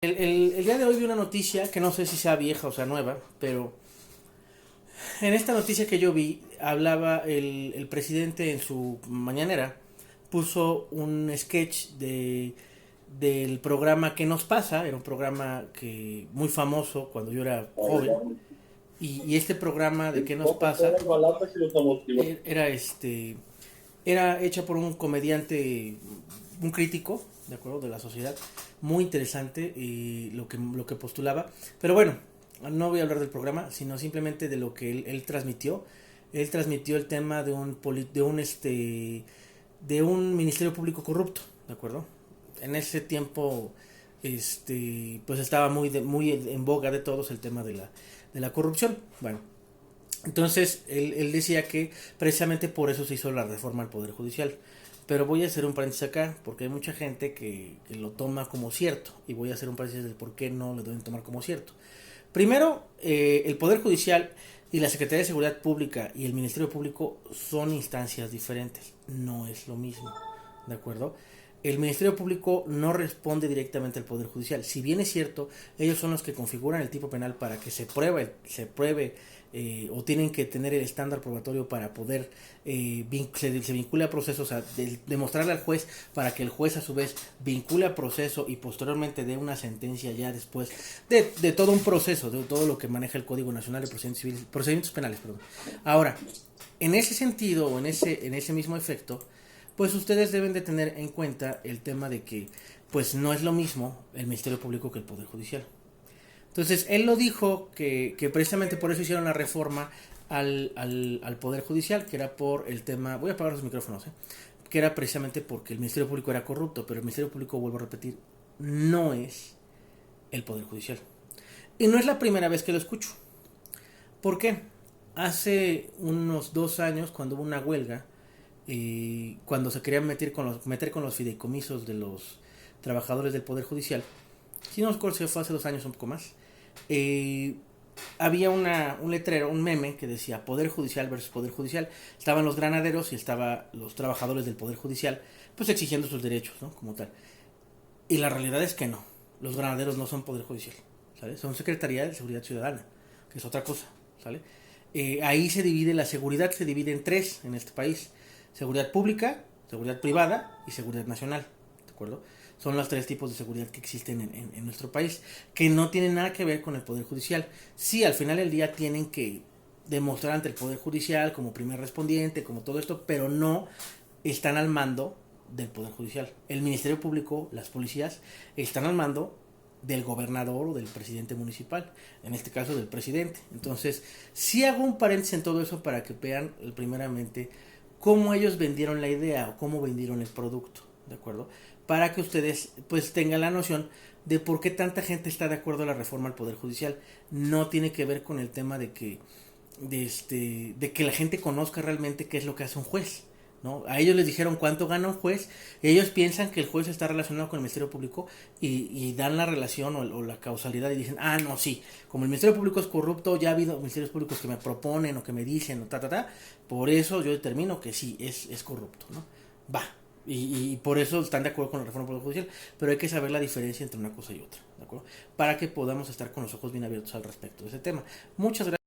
El día de hoy vi una noticia que no sé si sea vieja o sea nueva, pero en esta noticia que yo vi hablaba el presidente en su mañanera, puso un sketch del programa ¿Qué nos pasa? Era un programa que muy famoso cuando yo era joven. Y este programa de ¿Qué nos pasa? Era era hecha por un comediante, un crítico, ¿de acuerdo? De la sociedad, muy interesante y lo que postulaba. Pero bueno, no voy a hablar del programa, sino simplemente de lo que él transmitió. Él transmitió el tema de de un ministerio público corrupto, ¿de acuerdo? En ese tiempo, pues estaba muy en boga de todos el tema de la corrupción. Bueno, entonces, él decía que precisamente por eso se hizo la reforma al Poder Judicial. Pero voy a hacer un paréntesis acá, porque hay mucha gente que lo toma como cierto. Y voy a hacer un paréntesis de por qué no lo deben tomar como cierto. Primero, el Poder Judicial y la Secretaría de Seguridad Pública y el Ministerio Público son instancias diferentes. No es lo mismo. ¿De acuerdo? El Ministerio Público no responde directamente al Poder Judicial. Si bien es cierto, ellos son los que configuran el tipo penal para que se pruebe o tienen que tener el estándar probatorio para poder se vincule a procesos, o sea, demostrarle al juez para que el juez a su vez vincule a proceso y posteriormente dé una sentencia ya después de todo un proceso, de todo lo que maneja el Código Nacional de Procedimientos Penales. Perdón. Ahora, en ese sentido o en ese mismo efecto, pues ustedes deben de tener en cuenta el tema de que pues no es lo mismo el Ministerio Público que el Poder Judicial. Entonces, él lo dijo que precisamente por eso hicieron la reforma al Poder Judicial, que era por el tema, voy a apagar los micrófonos, que era precisamente porque el Ministerio Público era corrupto, pero el Ministerio Público, vuelvo a repetir, no es el Poder Judicial. Y no es la primera vez que lo escucho. ¿Por qué? Hace unos 2 años, cuando hubo una huelga, cuando se querían meter con los fideicomisos de los trabajadores del Poder Judicial, si no recuerdo si fue hace 2 años, un poco más, eh, había un letrero, un meme que decía Poder Judicial versus Poder Judicial. Estaban los granaderos y estaban los trabajadores del Poder Judicial, pues exigiendo sus derechos, ¿no? Como tal. Y la realidad es que no. Los granaderos no son Poder Judicial, ¿sale? Son Secretaría de Seguridad Ciudadana, que es otra cosa, ¿sale? Ahí se divide, la seguridad se divide en tres en este país. Seguridad pública, seguridad privada y seguridad nacional, ¿de acuerdo? Son los tres tipos de seguridad que existen en nuestro país, que no tienen nada que ver con el Poder Judicial. Sí, al final del día tienen que demostrar ante el Poder Judicial como primer respondiente, como todo esto, pero no están al mando del Poder Judicial. El Ministerio Público, las policías, están al mando del gobernador o del presidente municipal, en este caso del presidente. Entonces, sí hago un paréntesis en todo eso para que vean primeramente cómo ellos vendieron la idea o cómo vendieron el producto, ¿de acuerdo? Para que ustedes pues tengan la noción de por qué tanta gente está de acuerdo a la reforma al Poder Judicial. No tiene que ver con el tema de que la gente conozca realmente qué es lo que hace un juez. ¿No? A ellos les dijeron cuánto gana un juez, y ellos piensan que el juez está relacionado con el Ministerio Público y dan la relación o la causalidad y dicen, ah, no, sí, como el Ministerio Público es corrupto, ya ha habido ministerios públicos que me proponen o que me dicen, o por eso yo determino que sí, es corrupto, ¿no? Va, y por eso están de acuerdo con la reforma del Poder Judicial, pero hay que saber la diferencia entre una cosa y otra, ¿de acuerdo? Para que podamos estar con los ojos bien abiertos al respecto de ese tema. Muchas gracias.